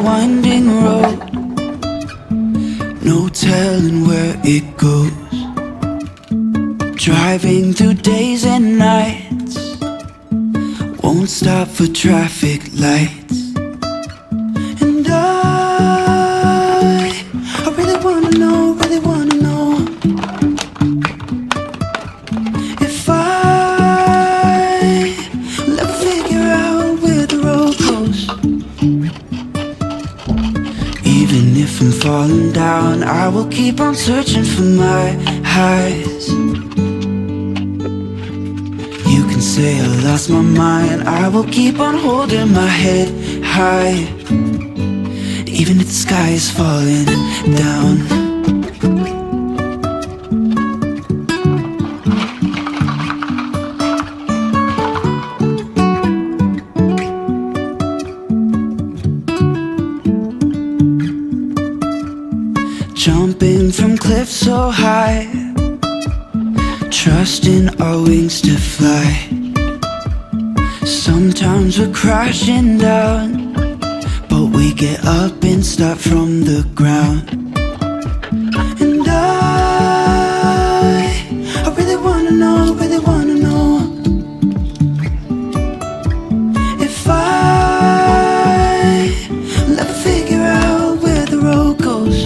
winding road, no telling where it goes. Driving through days and nights, won't stop for traffic lights. And I really wanna know, really wanna know if will ever figure out where the road goes. Even if I'm falling down, I will keep on searching for my highs. You can say I lost my mind, I will keep on holding my head high, even if the sky is falling down. Jumping from cliffs so high, trusting our wings to fly. Sometimes we're crashing down, but we get up and start from the ground. And I really wanna know, really wanna know if will ever figure out where the road goes.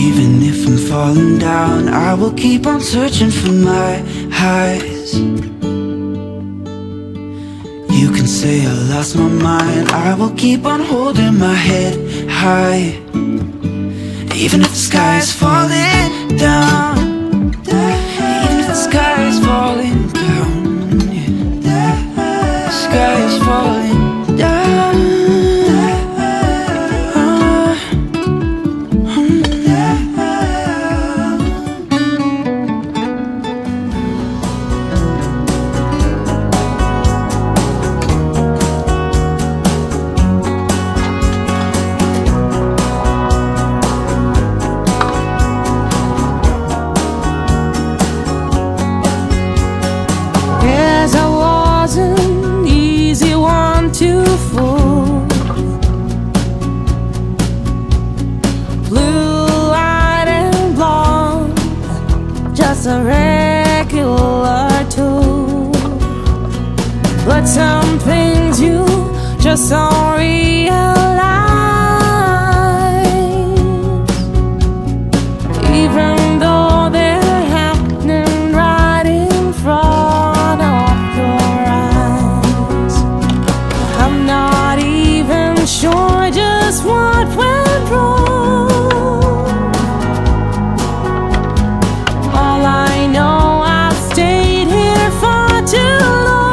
Even if I'm falling down, I will keep on searching for my highs. You can say I lost my mind, I will keep on holding my head high, even if the sky is falling down. Even if the sky is falling down, yeah. The sky is falling down. Guess I was an easy one to fool. Blue-eyed and blonde, just a regular tool. But some things you just don't realize, even though they're happening right in front of your eyes. I'm not even sure just what went wrong. All I know, I've stayed here far too long.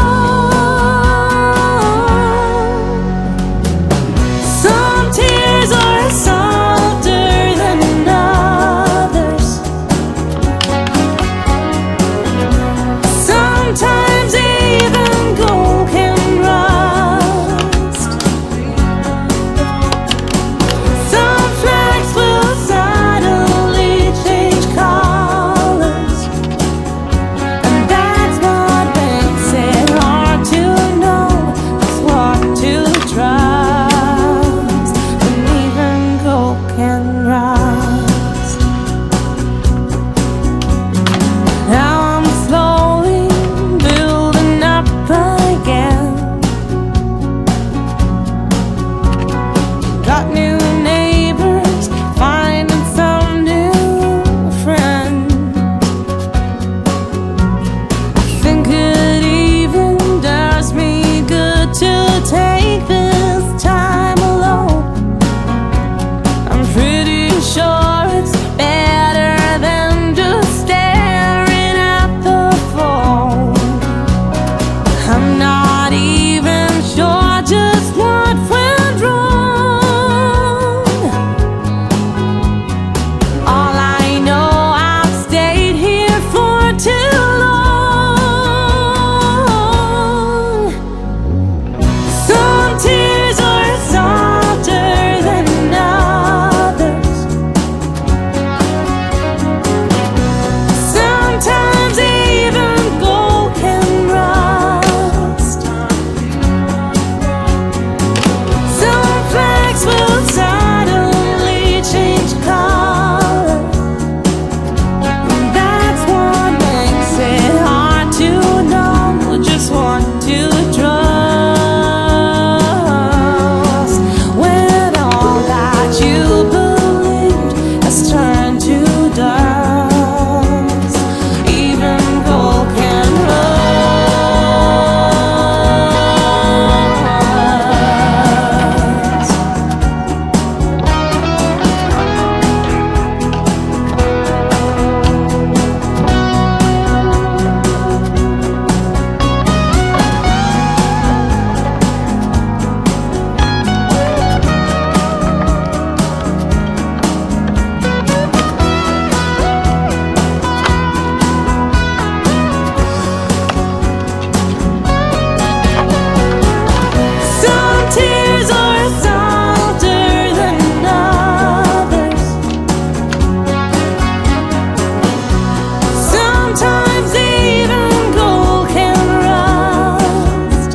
Sometimes even gold can rust.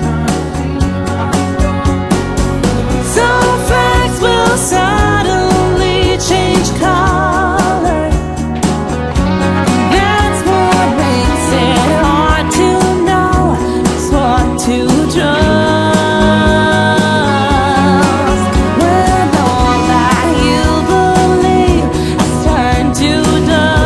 Some facts will suddenly change color. That's what makes it hard to know just what to trust. When all that you believe has turned to dust,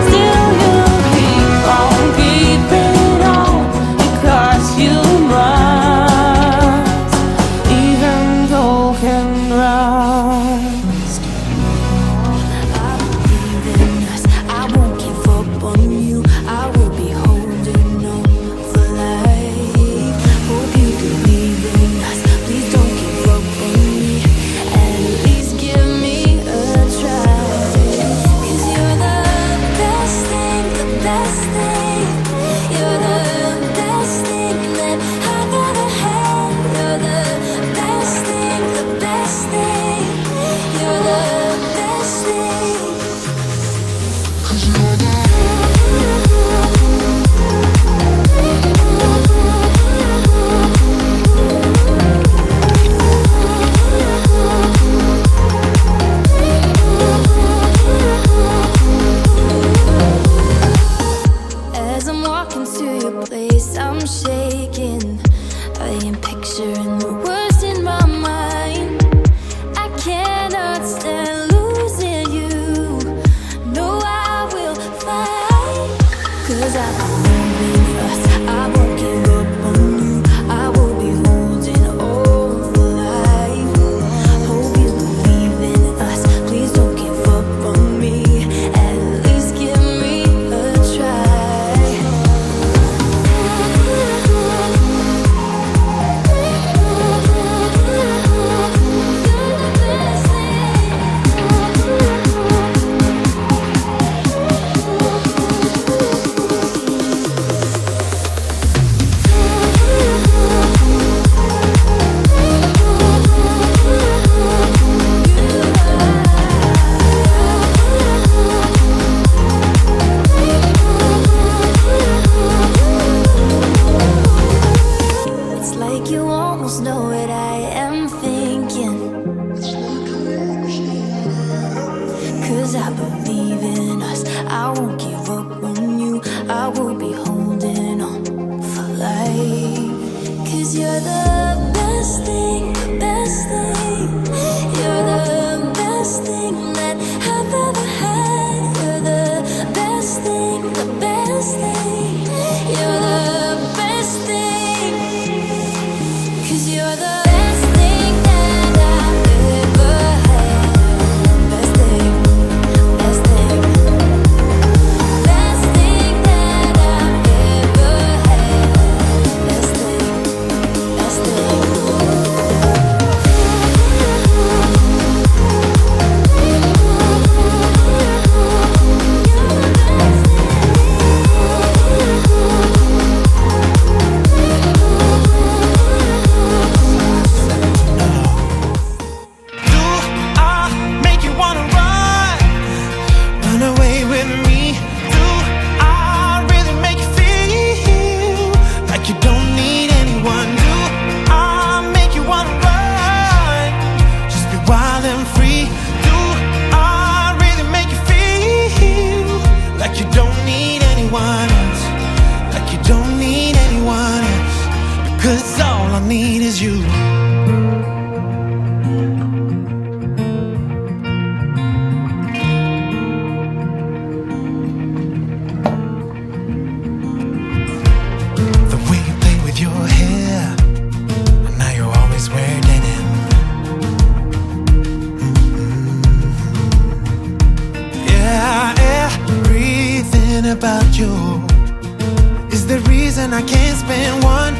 still you keep on keeping on because you must. Even gold can rust. I believe in us. I won't give up on you. I will be holding on for life. Hope you believe in us. Please don't give up on me. At least give me a try. 'Cause you're the best thing, the best thing. You're the best thing that I've ever had. You're the best thing, the best thing. You're the best thing. As I'm walking to your place, I'm shaking. I am picturing the worst in my mind. I cannot stand losing you. No, I will fight. 'Cause I believe in us. I won't give up on you. I will be holding on for life. Hope you believe in us. Please don't give up on me. At least give me a try. It's like you almost know what I am thinking. 'Cause I believe in us. I won't give up on you. I will be holding on for life. 'Cause you're the best thing, the best thing. You're the best thing that I've ever had. You're the best thing, the best thing. You're the best thing. 'Cause you're the best thing that I've ever had. Best thing, best thing. Best thing that I've ever had. Best thing, best thing. Do I make you wanna run away with me? Do I really make you feel like you don't need anyone? Do I make you wanna run? Just be wild and free. Do I really make you feel like you don't need anyone else? Like you don't need anyone else? Because all I need is you. The way you play with your hair, and now you're always wearing denim. Yeah, everything about you is the reason I can't spend one